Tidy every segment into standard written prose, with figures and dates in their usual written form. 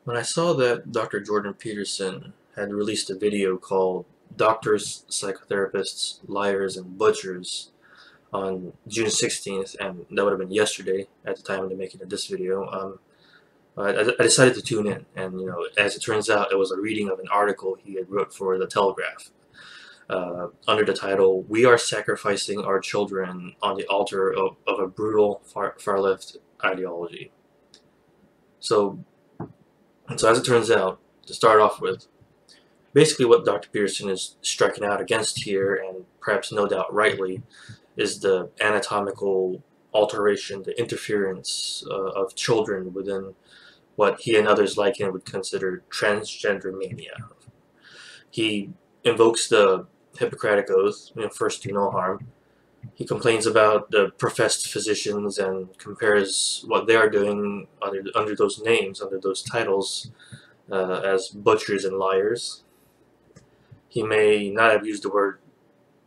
When I saw that Dr. Jordan Peterson had released a video called Doctors, Psychotherapists, Liars, and Butchers on June 16th, and that would have been yesterday at the time of the making of this video, I decided to tune in. And, as it turns out, it was a reading of an article he had wrote for The Telegraph under the title, "We Are Sacrificing Our Children on the Altar of a Brutal Far-Left Ideology." So as it turns out, to start off with, basically what Dr. Peterson is striking out against here, and perhaps no doubt rightly, is the anatomical alteration, the interference of children within what he and others like him would consider transgender mania. He invokes the Hippocratic Oath, first do no harm. He complains about the professed physicians and compares what they are doing under those names, under those titles, as butchers and liars. He may not have used the word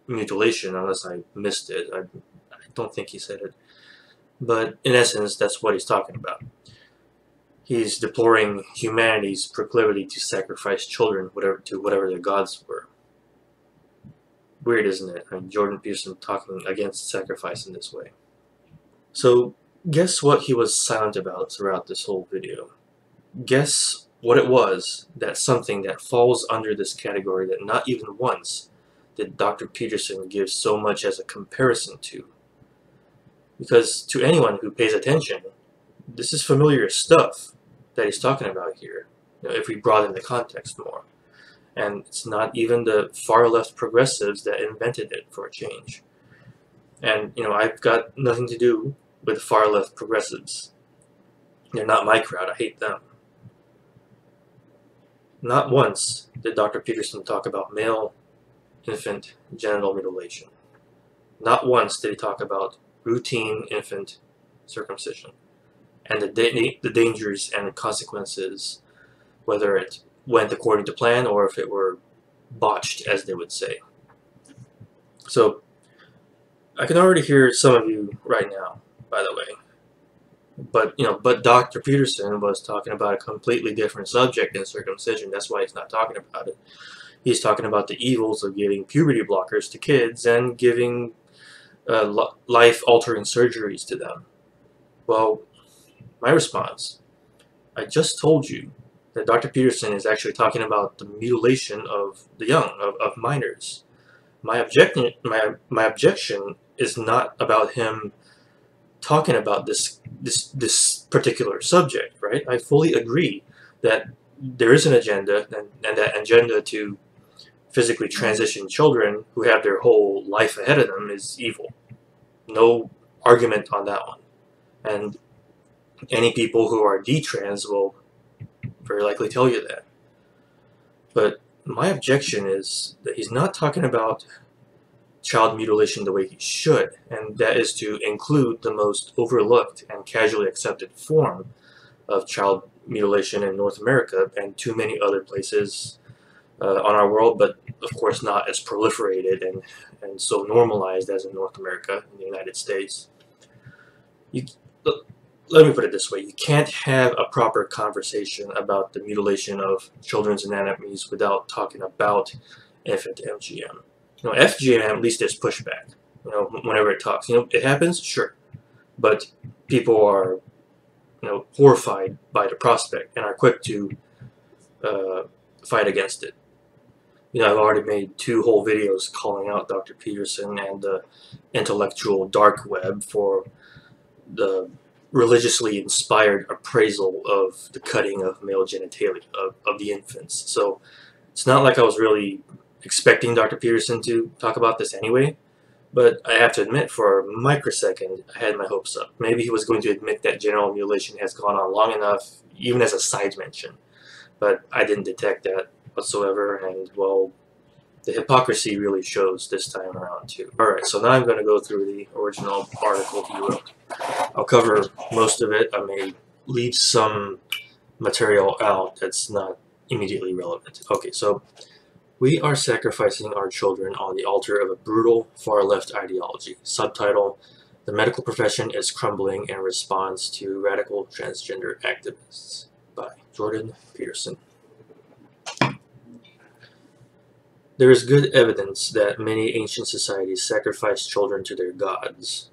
mutilation unless I missed it. I don't think he said it. But in essence, that's what he's talking about. He's deploring humanity's proclivity to sacrifice children to whatever their gods were. Weird, isn't it? Jordan Peterson talking against sacrifice in this way. So, guess what he was silent about throughout this whole video? Guess what it was, that something that falls under this category that not even once did Dr. Peterson give so much as a comparison to. Because to anyone who pays attention, this is familiar stuff that he's talking about here, if we broaden the context more. And it's not even the far-left progressives that invented it, for a change. And, I've got nothing to do with far-left progressives. They're not my crowd. I hate them. Not once did Dr. Peterson talk about male infant genital mutilation. Not once did he talk about routine infant circumcision and the dangers and consequences, whether it went according to plan or if it were botched, as they would say. So I can already hear some of you right now, by the way. But Dr. Peterson was talking about a completely different subject than circumcision. That's why he's not talking about it. He's talking about the evils of giving puberty blockers to kids and giving life-altering surgeries to them. Well, my response, I just told you that Dr. Peterson is actually talking about the mutilation of the young, of minors. My objection is not about him talking about this particular subject, right? I fully agree that there is an agenda, and that agenda to physically transition children who have their whole life ahead of them is evil. No argument on that one. And any people who are detrans will very likely tell you that. But my objection is that he's not talking about child mutilation the way he should, and that is to include the most overlooked and casually accepted form of child mutilation in North America and too many other places on our world, but of course not as proliferated and so normalized as in North America, in the United States. Let me put it this way, you can't have a proper conversation about the mutilation of children's anatomies without talking about infant FGM. FGM, at least there's pushback, whenever it talks. It happens, sure, but people are, horrified by the prospect and are quick to fight against it. I've already made 2 whole videos calling out Dr. Peterson and the intellectual dark web for the religiously inspired appraisal of the cutting of male genitalia of the infants. So it's not like I was really expecting Dr. Peterson to talk about this anyway, but I have to admit, for a microsecond, I had my hopes up. Maybe he was going to admit that genital mutilation has gone on long enough, even as a side mention, but I didn't detect that whatsoever, and, well, the hypocrisy really shows this time around, too. Alright, so now I'm going to go through the original article he wrote. I'll cover most of it. I may leave some material out that's not immediately relevant. Okay, so we are sacrificing our children on the altar of a brutal far-left ideology. Subtitle, the medical profession is crumbling in response to radical transgender activists. by Jordan Peterson. There is good evidence that many ancient societies sacrificed children to their gods.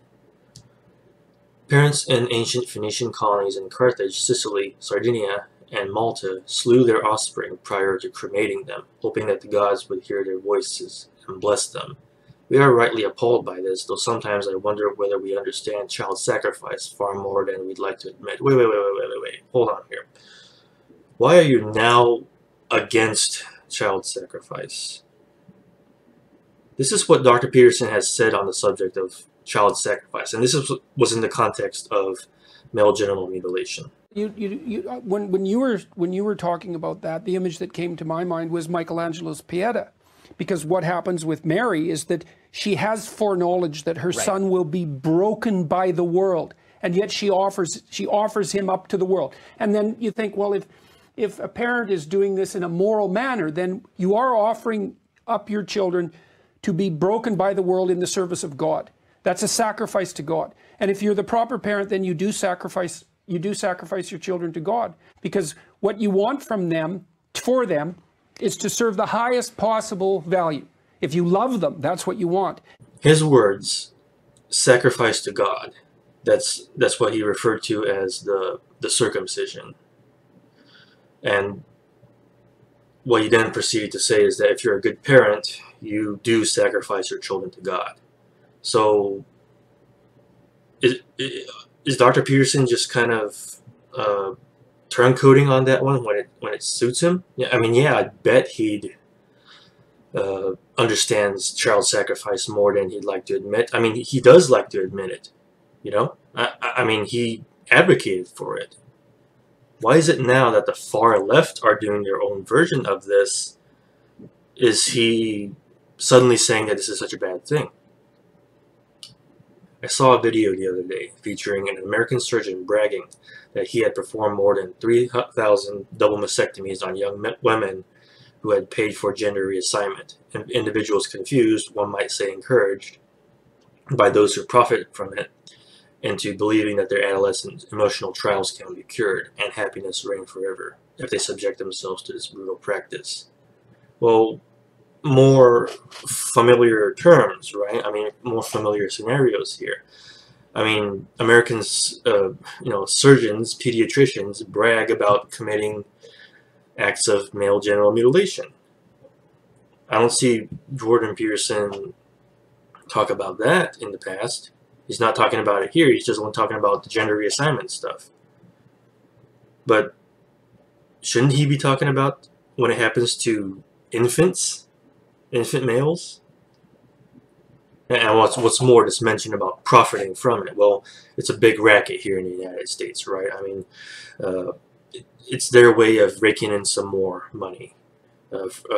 Parents in ancient Phoenician colonies in Carthage, Sicily, Sardinia, and Malta slew their offspring prior to cremating them, hoping that the gods would hear their voices and bless them. We are rightly appalled by this, though sometimes I wonder whether we understand child sacrifice far more than we'd like to admit. Wait. Hold on here. Why are you now against child sacrifice? This is what Dr. Peterson has said on the subject of child sacrifice, and this was in the context of male genital mutilation. When you were talking about that, the image that came to my mind was Michelangelo's Pieta, because what happens with Mary is that she has foreknowledge that her son will be broken by the world, and yet she offers him up to the world. And then you think, well, if a parent is doing this in a moral manner, then you are offering up your children to be broken by the world in the service of God. That's a sacrifice to God. And if you're the proper parent, then you do sacrifice your children to God, because what you want from them, for them, is to serve the highest possible value. If you love them, that's what you want. His words, sacrifice to God, that's what he referred to as the circumcision. And what he then proceeded to say is that if you're a good parent, you do sacrifice your children to God. So is Dr. Peterson just kind of turncoating on that one when it suits him? Yeah, I mean, yeah, I bet he'd understands child sacrifice more than he'd like to admit. I mean, he does like to admit it, you know? I mean, he advocated for it. Why is it now that the far left are doing their own version of this? Is he suddenly saying that this is such a bad thing? I saw a video the other day featuring an American surgeon bragging that he had performed more than 3,000 double mastectomies on young women who had paid for gender reassignment, and individuals confused, one might say encouraged, by those who profit from it, into believing that their adolescent emotional trials can be cured and happiness reign forever if they subject themselves to this brutal practice. Well, more familiar terms, right? I mean, more familiar scenarios here. I mean, Americans, surgeons, pediatricians brag about committing acts of male genital mutilation. I don't see Jordan Peterson talk about that in the past. He's not talking about it here. He's just talking about the gender reassignment stuff. But shouldn't he be talking about when it happens to infant males? And what's more, this mention about profiting from it. Well, it's a big racket here in the United States, right? I mean, it's their way of raking in some more money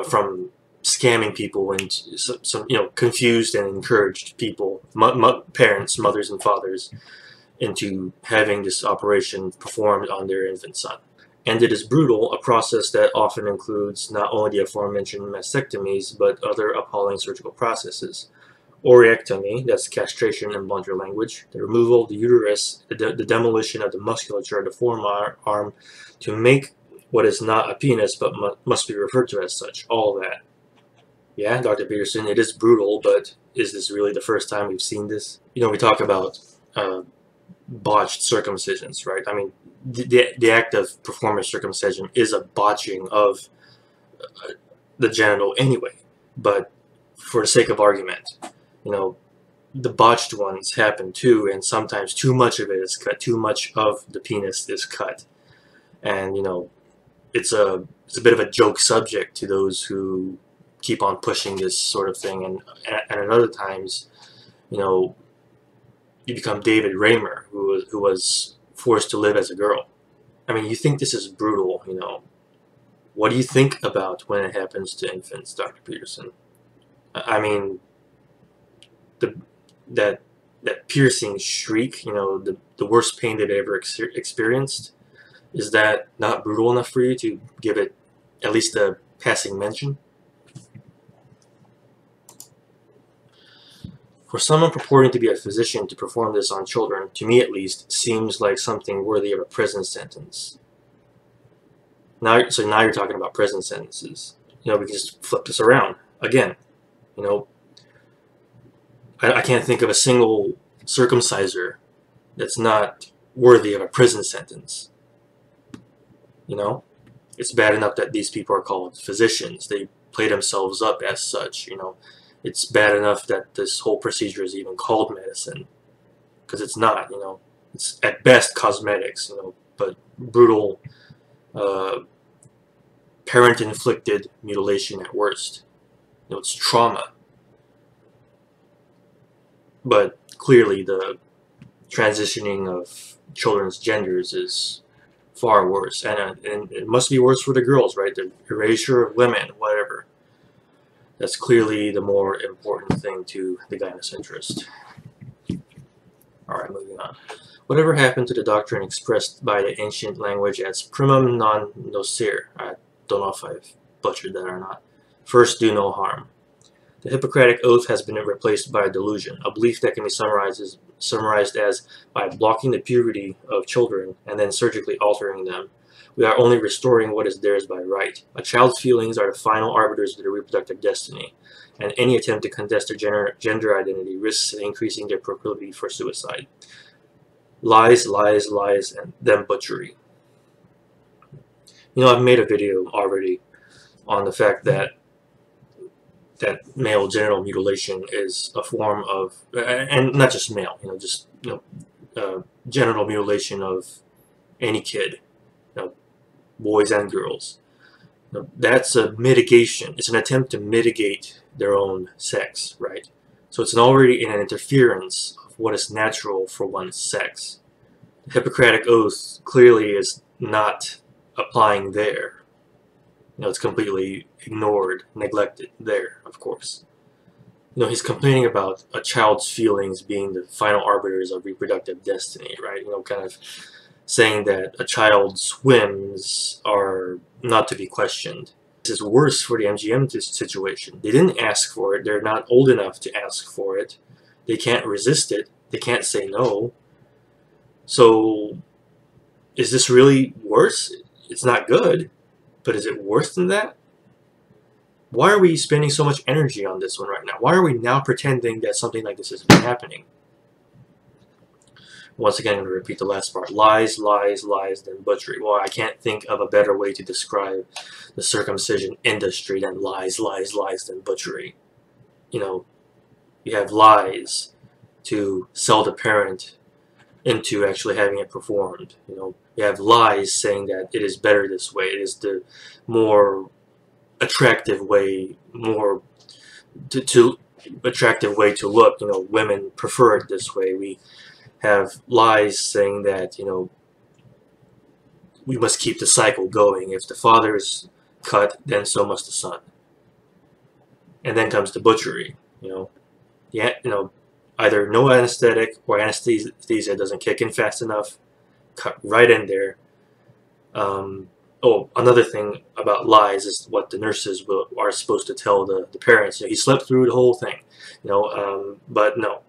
from scamming people and some confused and encouraged people, parents, mothers and fathers, into having this operation performed on their infant son. And it is brutal, a process that often includes not only the aforementioned mastectomies, but other appalling surgical processes. Oreectomy, that's castration in blunter language, the removal of the uterus, the demolition of the musculature of the forearm to make what is not a penis but must be referred to as such, all that. Yeah, Dr. Peterson, it is brutal, but is this really the first time we've seen this? You know, we talk about botched circumcisions, right? I mean, the act of performing circumcision is a botching of the genital anyway, but for the sake of argument, the botched ones happen too, and sometimes too much of it is cut, too much of the penis is cut, and it's a bit of a joke subject to those who keep on pushing this sort of thing, and at other times, you become David Raymer, who was forced to live as a girl. I mean, you think this is brutal, What do you think about when it happens to infants, Dr. Peterson? I mean, that piercing shriek, the worst pain they've ever experienced, is that not brutal enough for you to give it at least a passing mention? For someone purporting to be a physician to perform this on children, to me at least, seems like something worthy of a prison sentence. So now you're talking about prison sentences. We can just flip this around again. I can't think of a single circumciser that's not worthy of a prison sentence. It's bad enough that these people are called physicians. They play themselves up as such. It's bad enough that this whole procedure is even called medicine, because it's not. It's at best cosmetics. But brutal, parent-inflicted mutilation at worst. It's trauma. But clearly the transitioning of children's genders is far worse, and it must be worse for the girls, right? The erasure of women, whatever. That's clearly the more important thing to the gynocentrist. Alright, moving on. Whatever happened to the doctrine expressed by the ancient language as primum non nocere? I don't know if I've butchered that or not. First, do no harm. The Hippocratic Oath has been replaced by a delusion, a belief that can be summarized as, by blocking the puberty of children and then surgically altering them, we are only restoring what is theirs by right. A child's feelings are the final arbiters of their reproductive destiny, and any attempt to contest their gender identity risks increasing their proclivity for suicide. Lies, lies, lies, and then butchery. I've made a video already on the fact that male genital mutilation is a form of, and not just male, genital mutilation of any kid, boys and girls. That's a mitigation. It's an attempt to mitigate their own sex, right? So it's already an interference of what is natural for one's sex. The Hippocratic Oath clearly is not applying there. It's completely ignored, neglected there, of course. He's complaining about a child's feelings being the final arbiters of reproductive destiny, right? Kind of saying that a child's whims are not to be questioned. This is worse for the MGM situation. They didn't ask for it. They're not old enough to ask for it. They can't resist it. They can't say no. So, is this really worse? It's not good. But is it worse than that? Why are we spending so much energy on this one right now? Why are we now pretending that something like this isn't happening? Once again, I'm going to repeat the last part. Lies, lies, lies, then butchery. Well, I can't think of a better way to describe the circumcision industry than lies, lies, lies, then butchery. You have lies to sell the parent into actually having it performed. You have lies saying that it is better this way. It is the more attractive way, more attractive way to look. Women prefer it this way. We have lies saying that we must keep the cycle going. If the father is cut, then so must the son. And then comes the butchery. Either no anesthetic or anesthesia doesn't kick in fast enough, cut right in there. Another thing about lies is what the nurses are supposed to tell the parents. He slept through the whole thing, but no.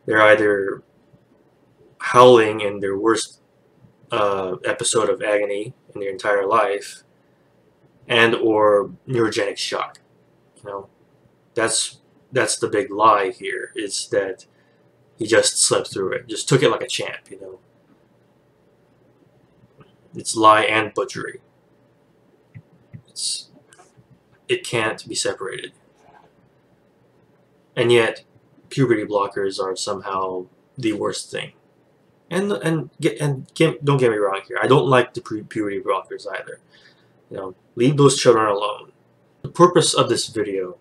They're either howling in their worst episode of agony in their entire life, and or neurogenic shock. That's the big lie here. It's that he just slept through it, just took it like a champ. It's lie and butchery. It can't be separated. And yet, puberty blockers are somehow the worst thing. And don't get me wrong here. I don't like the puberty blockers either. Leave those children alone. The purpose of this video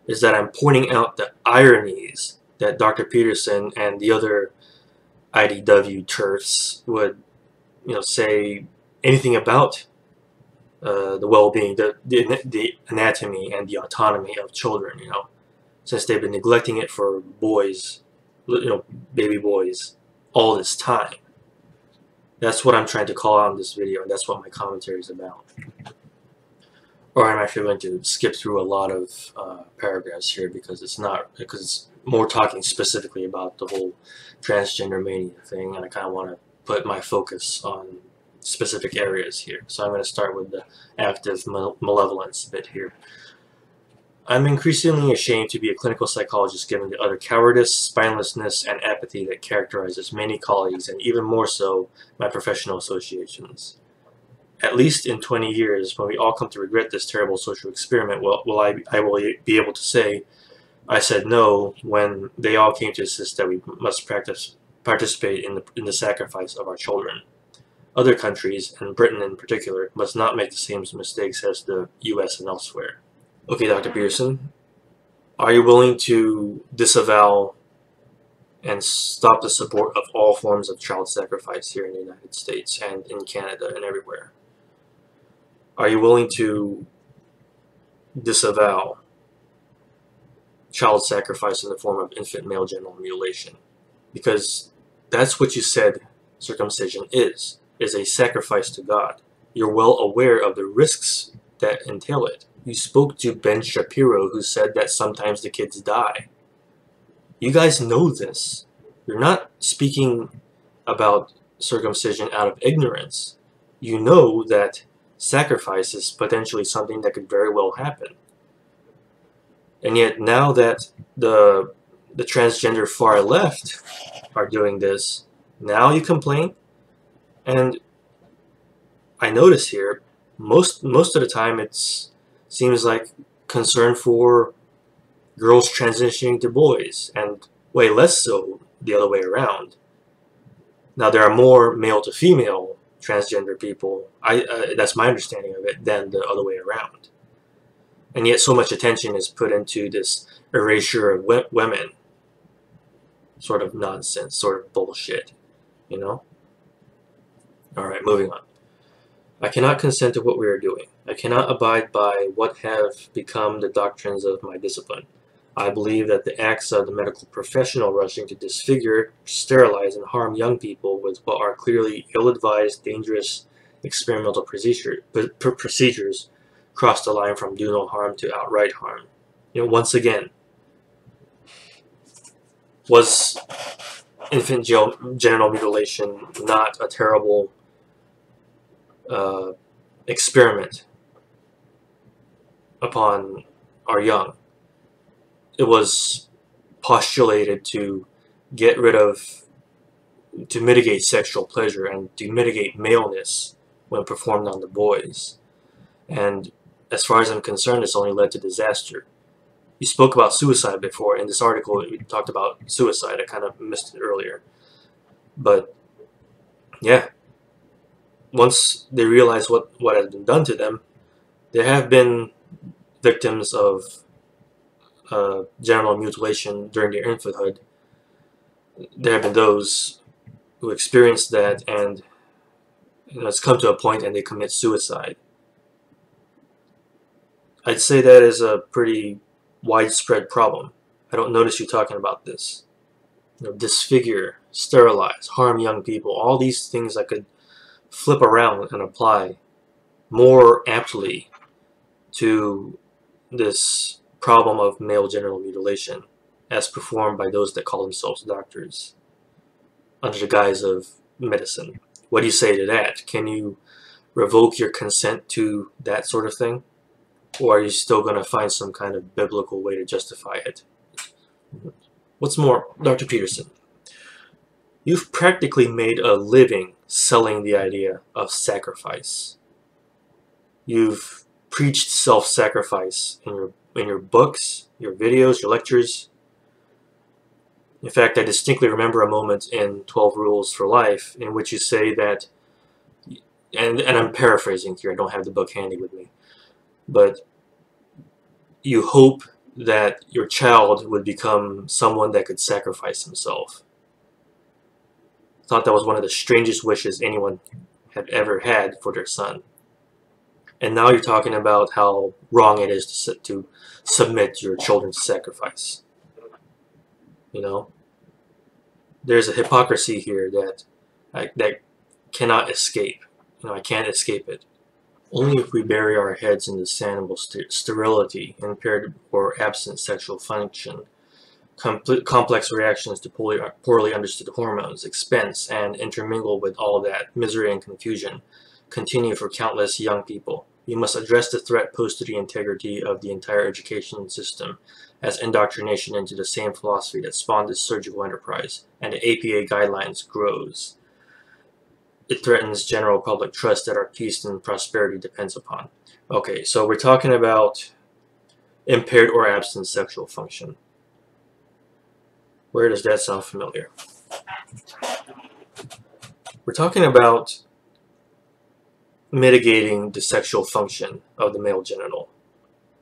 is that I'm pointing out the ironies that Dr. Peterson and the other IDW turfs would, say anything about the well-being, the anatomy, and the autonomy of children. Since they've been neglecting it for boys, baby boys, all this time. That's what I'm trying to call out in this video, and that's what my commentary is about. Or I'm actually going to skip through a lot of paragraphs here because it's more talking specifically about the whole transgender mania thing, and I kind of want to put my focus on specific areas here. So I'm going to start with the active malevolence bit here. I'm increasingly ashamed to be a clinical psychologist given the utter cowardice, spinelessness, and apathy that characterizes many colleagues, and even more so, my professional associations. At least in 20 years, when we all come to regret this terrible social experiment, I will be able to say, I said no when they all came to insist that we must participate in the sacrifice of our children. Other countries, and Britain in particular, must not make the same mistakes as the US and elsewhere. Okay, Dr. Peterson, are you willing to disavow and stop the support of all forms of child sacrifice here in the United States and in Canada and everywhere? Are you willing to disavow child sacrifice in the form of infant male genital mutilation? Because that's what you said circumcision is a sacrifice to God. You're well aware of the risks that entail it. You spoke to Ben Shapiro, who said that sometimes the kids die. You guys know this. You're not speaking about circumcision out of ignorance. You know that sacrifice is potentially something that could very well happen. And yet now that the transgender far left are doing this, now you complain. And I notice here, most of the time it seems like concern for girls transitioning to boys, and way less so the other way around. Now there are more male to female transgender people, that's my understanding of it, than the other way around. And yet so much attention is put into this erasure of women sort of nonsense, sort of bullshit, you know? Alright, moving on. I cannot consent to what we are doing. I cannot abide by what have become the doctrines of my discipline. I believe that the acts of the medical professional rushing to disfigure, sterilize, and harm young people with what are clearly ill-advised, dangerous experimental procedures cross the line from do no harm to outright harm. You know, once again, was infant genital mutilation not a terrible experiment upon our young? It was postulated to get rid of, to mitigate sexual pleasure and to mitigate maleness when performed on the boys. And as far as I'm concerned, it's only led to disaster. You spoke about suicide before. In this article, we talked about suicide. I kind of missed it earlier. But, yeah. Once they realize what has been done to them, there have been victims of genital mutilation during their infanthood. There have been those who experienced that, and it's come to a point and they commit suicide. I'd say that is a pretty widespread problem. I don't notice you talking about this. You know, disfigure, sterilize, harm young people, all these things I could flip around and apply more aptly to this problem of male genital mutilation as performed by those that call themselves doctors under the guise of medicine. What do you say to that? Can you revoke your consent to that sort of thing? Or are you still going to find some kind of biblical way to justify it? What's more, Dr. Peterson, you've practically made a living selling the idea of sacrifice. You've preached self-sacrifice in your books, your videos, your lectures. In fact, I distinctly remember a moment in 12 Rules for Life in which you say that, and I'm paraphrasing here, I don't have the book handy with me, but you hope that your child would become someone that could sacrifice himself. I thought that was one of the strangest wishes anyone had ever had for their son. And now you're talking about how wrong it is to submit your children to sacrifice. You know, there's a hypocrisy here that cannot escape. You know, I can't escape it. Only if we bury our heads in the sand will sterility, impaired or absent sexual function, complex reactions to poorly understood hormones, expense, and intermingle with all that misery and confusion continue for countless young people. We must address the threat posed to the integrity of the entire education system as indoctrination into the same philosophy that spawned this surgical enterprise and the APA guidelines grows. It threatens general public trust that our peace and prosperity depends upon. Okay, so we're talking about impaired or absent sexual function. Where does that sound familiar? We're talking about mitigating the sexual function of the male genital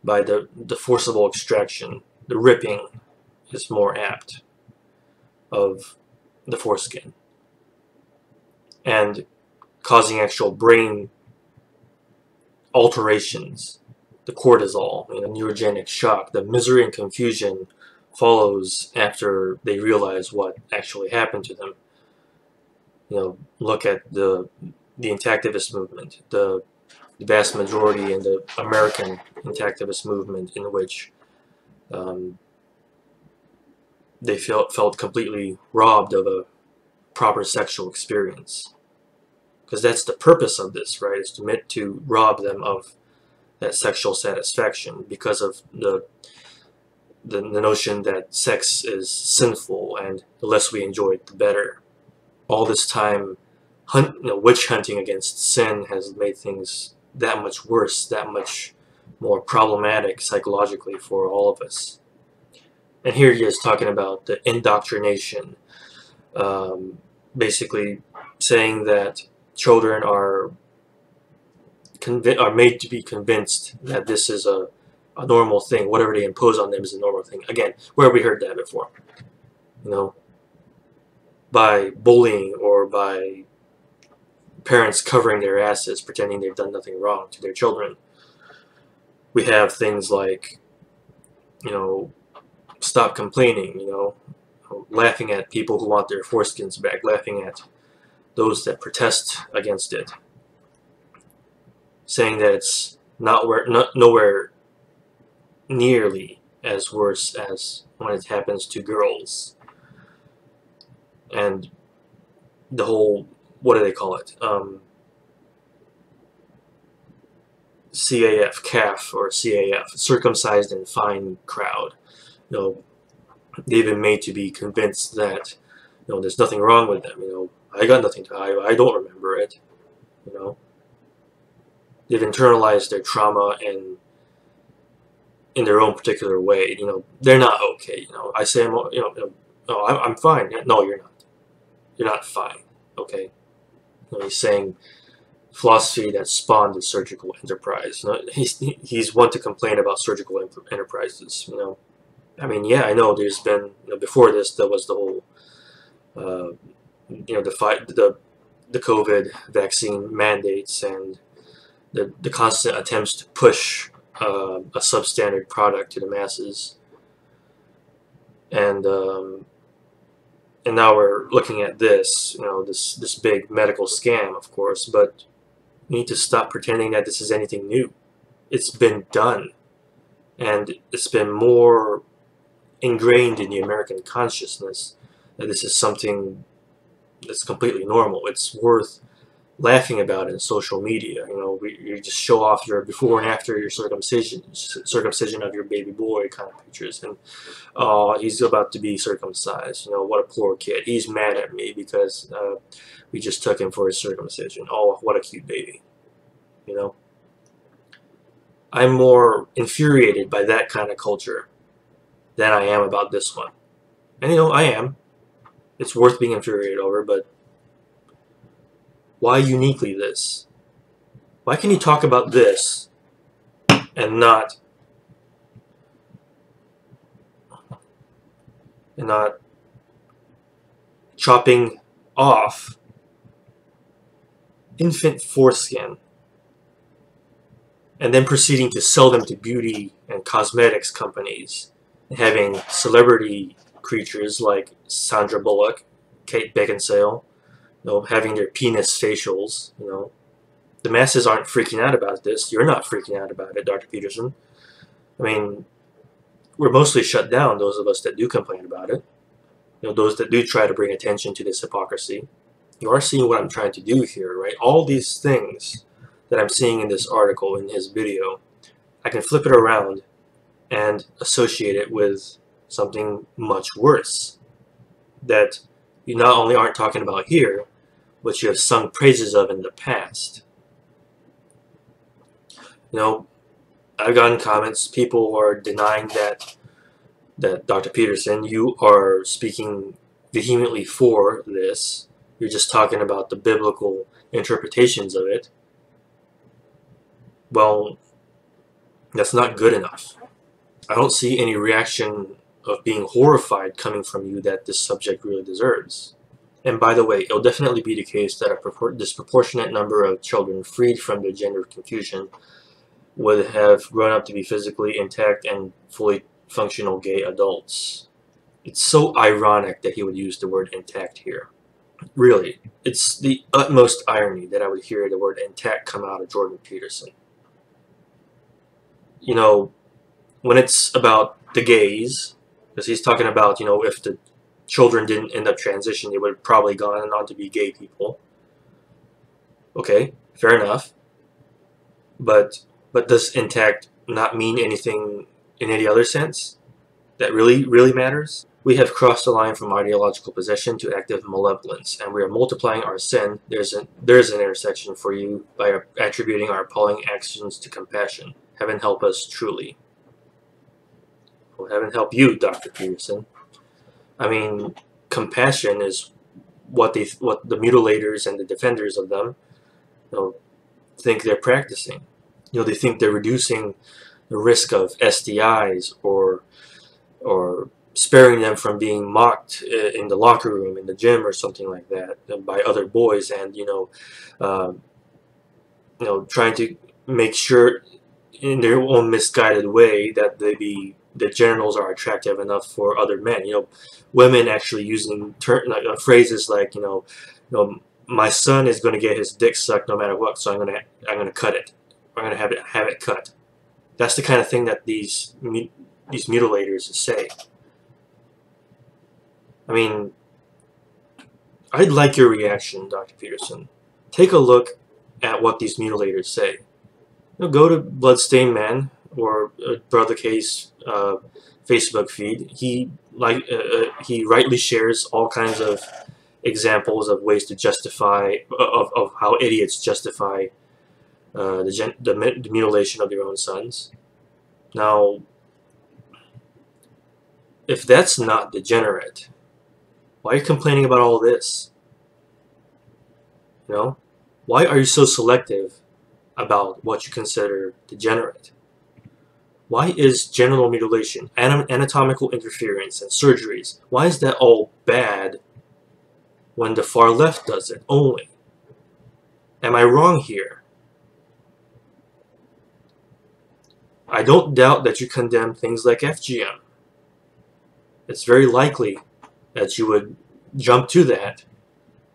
by the forcible extraction. The ripping is more apt of the foreskin and causing actual brain alterations, the cortisol, neurogenic shock, the misery and confusion follows after they realize what actually happened to them. Look at the intactivist movement, the vast majority in the American intactivist movement, in which they felt completely robbed of a proper sexual experience. Because that's the purpose of this, right? Is to rob them of that sexual satisfaction because of the notion that sex is sinful and the less we enjoy it, the better. All this time, witch hunting against sin has made things that much worse, that much more problematic psychologically for all of us. And here he is talking about the indoctrination, basically saying that children are made to be convinced that this is a normal thing. Whatever they impose on them is a normal thing. Again, where have we heard that before? By bullying or by parents covering their asses, pretending they've done nothing wrong to their children. We have things like, stop complaining, laughing at people who want their foreskins back, laughing at those that protest against it, saying that it's nowhere nearly as worse as when it happens to girls. And the whole, what do they call it? CAF, CAF, or CAF, circumcised and fine crowd. They've been made to be convinced that, there's nothing wrong with them. I got nothing to hide. I don't remember it. They've internalized their trauma in their own particular way. They're not okay. I say I'm fine. No, you're not. You're not fine. Okay. He's saying philosophy that spawned the surgical enterprise. He's one to complain about surgical enterprises. I mean, yeah, I know there's been, before this, there was the whole, the COVID vaccine mandates and the constant attempts to push a substandard product to the masses. And now we're looking at this, this big medical scam, of course, but we need to stop pretending that this is anything new. It's been done, and it's been more ingrained in the American consciousness that this is something that's completely normal. It's worth laughing about in social media. You just show off your before and after your circumcision of your baby boy kind of pictures, and he's about to be circumcised. What a poor kid. He's mad at me because we just took him for his circumcision. Oh, what a cute baby. I'm more infuriated by that kind of culture than I am about this one. And I am. It's worth being infuriated over, but why uniquely this? Why can you talk about this and not chopping off infant foreskin and then proceeding to sell them to beauty and cosmetics companies, and having celebrity creatures like Sandra Bullock, Kate Beckinsale, having their penis facials. The masses aren't freaking out about this. You're not freaking out about it, Dr. Peterson. I mean, we're mostly shut down, those of us that do complain about it. Those that do try to bring attention to this hypocrisy. You are seeing what I'm trying to do here, right? All these things that I'm seeing in this article, in his video, I can flip it around and associate it with something much worse that you not only aren't talking about here, but you have sung praises of in the past. I've gotten comments, people are denying that Dr. Peterson, you are speaking vehemently for this. You're just talking about the biblical interpretations of it. Well, that's not good enough. I don't see any reaction of being horrified coming from you that this subject really deserves. And by the way, it'll definitely be the case that a disproportionate number of children freed from their gender confusion would have grown up to be physically intact and fully functional gay adults. It's so ironic that he would use the word intact here. Really, it's the utmost irony that I would hear the word intact come out of Jordan Peterson. When it's about the gays, because he's talking about, if the children didn't end up transitioning, they would have probably gone on to be gay people. Okay, fair enough. But does intact not mean anything in any other sense that really matters? We have crossed the line from ideological possession to active malevolence, and we are multiplying our sin. There's an intersection for you by attributing our appalling actions to compassion. Heaven help us truly. Well, heaven help you, Dr. Peterson. I mean, compassion is what the mutilators and the defenders of them, think they're practicing. They think they're reducing the risk of STIs or sparing them from being mocked in the locker room, in the gym, or something like that by other boys, and trying to make sure in their own misguided way that the genitals are attractive enough for other men. Women actually using phrases like my son is going to get his dick sucked no matter what, so I'm gonna cut it. I'm gonna have it cut. That's the kind of thing that these mutilators say. I mean, I'd like your reaction, Dr. Peterson. Take a look at what these mutilators say. Go to Bloodstained Man or Brother K's Facebook feed. He rightly shares all kinds of examples of ways to justify of how idiots justify the mutilation of their own sons. Now, if that's not degenerate, why are you complaining about all this? Why are you so selective about what you consider degenerate? Why is genital mutilation, anatomical interference, and surgeries, why is that all bad when the far left does it only? Am I wrong here? I don't doubt that you condemn things like FGM. It's very likely that you would jump to that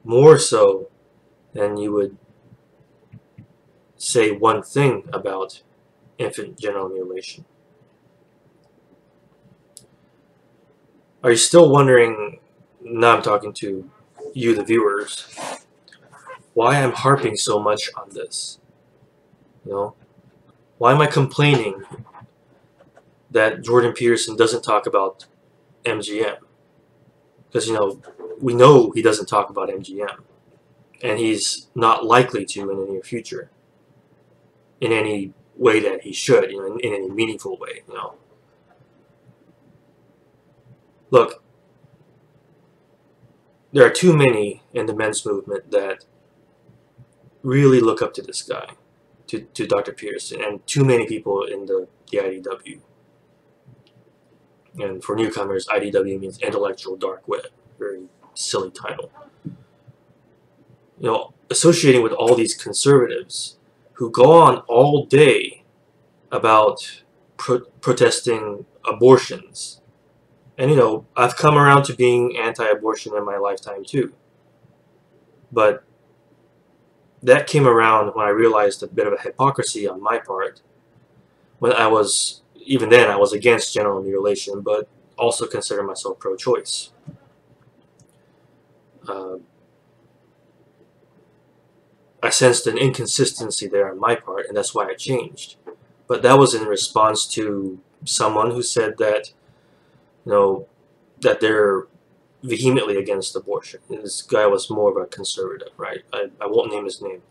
more so than you would say one thing about infant genital mutilation. Are you still wondering, now I'm talking to you, the viewers, why I'm harping so much on this? Why am I complaining that Jordan Peterson doesn't talk about MGM? Because, we know he doesn't talk about MGM. And he's not likely to in the near future. In any way that he should, in any meaningful way, Look, there are too many in the men's movement that really look up to this guy, to Dr. Peterson, and too many people in the IDW. And for newcomers, IDW means intellectual dark web. Very silly title. Associating with all these conservatives who go on all day about protesting abortions. And, I've come around to being anti-abortion in my lifetime too. But that came around when I realized a bit of a hypocrisy on my part when I was even then I was against genital mutilation, but also consider myself pro-choice. I sensed an inconsistency there on my part, and that's why I changed. But that was in response to someone who said that, that they're vehemently against abortion. And this guy was more of a conservative, right? I won't name his name.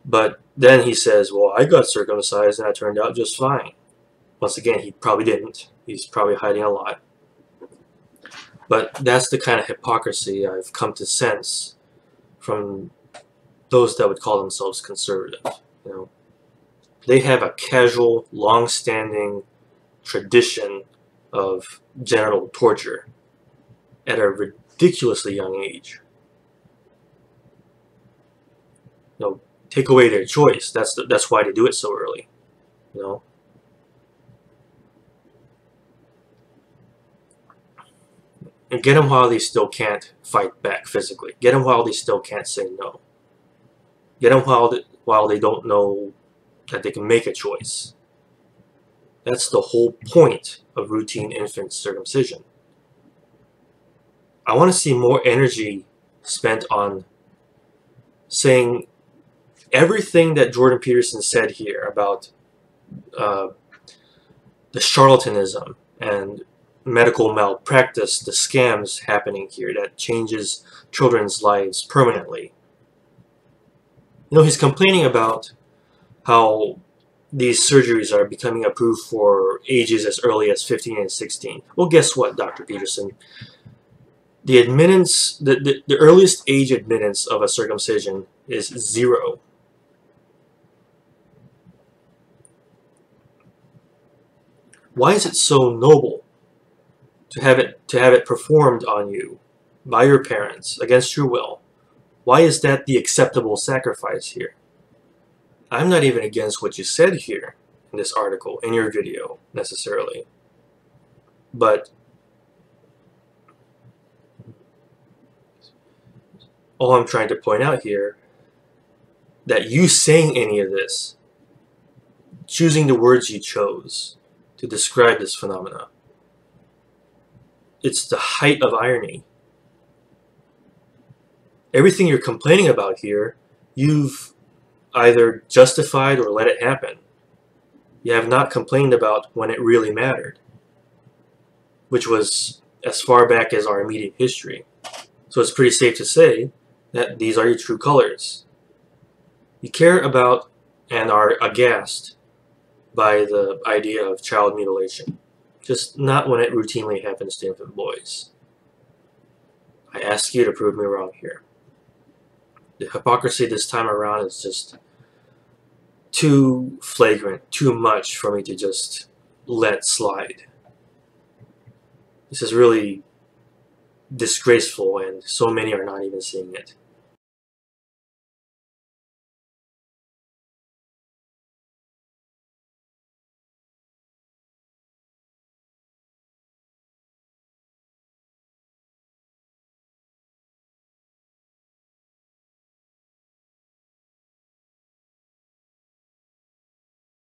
But then he says, well, I got circumcised and I turned out just fine. Once again, he probably didn't. He's probably hiding a lot. But that's the kind of hypocrisy I've come to sense from those that would call themselves conservative. They have a casual, long-standing tradition of genital torture at a ridiculously young age. Take away their choice. That's why they do it so early. And get them while they still can't fight back physically. Get them while they still can't say no. Get them while they don't know that they can make a choice. That's the whole point of routine infant circumcision. I want to see more energy spent on saying everything that Jordan Peterson said here about the charlatanism and medical malpractice, the scams happening here that changes children's lives permanently. He's complaining about how these surgeries are becoming approved for ages as early as 15 and 16. Well, guess what, Dr. Peterson? The earliest age admittance of a circumcision is 0. Why is it so noble to have it performed on you by your parents against your will? Why is that the acceptable sacrifice here? I'm not even against what you said here in this article, in your video, necessarily. But all I'm trying to point out here, that you saying any of this, choosing the words you chose to describe this phenomena, it's the height of irony. Everything you're complaining about here, you've either justified or let it happen. You have not complained about when it really mattered, which was as far back as our immediate history. So it's pretty safe to say that these are your true colors. You care about and are aghast by the idea of child mutilation, just not when it routinely happens to infant boys. I ask you to prove me wrong here. The hypocrisy this time around is just too flagrant, too much for me to just let slide. This is really disgraceful, and so many are not even seeing it.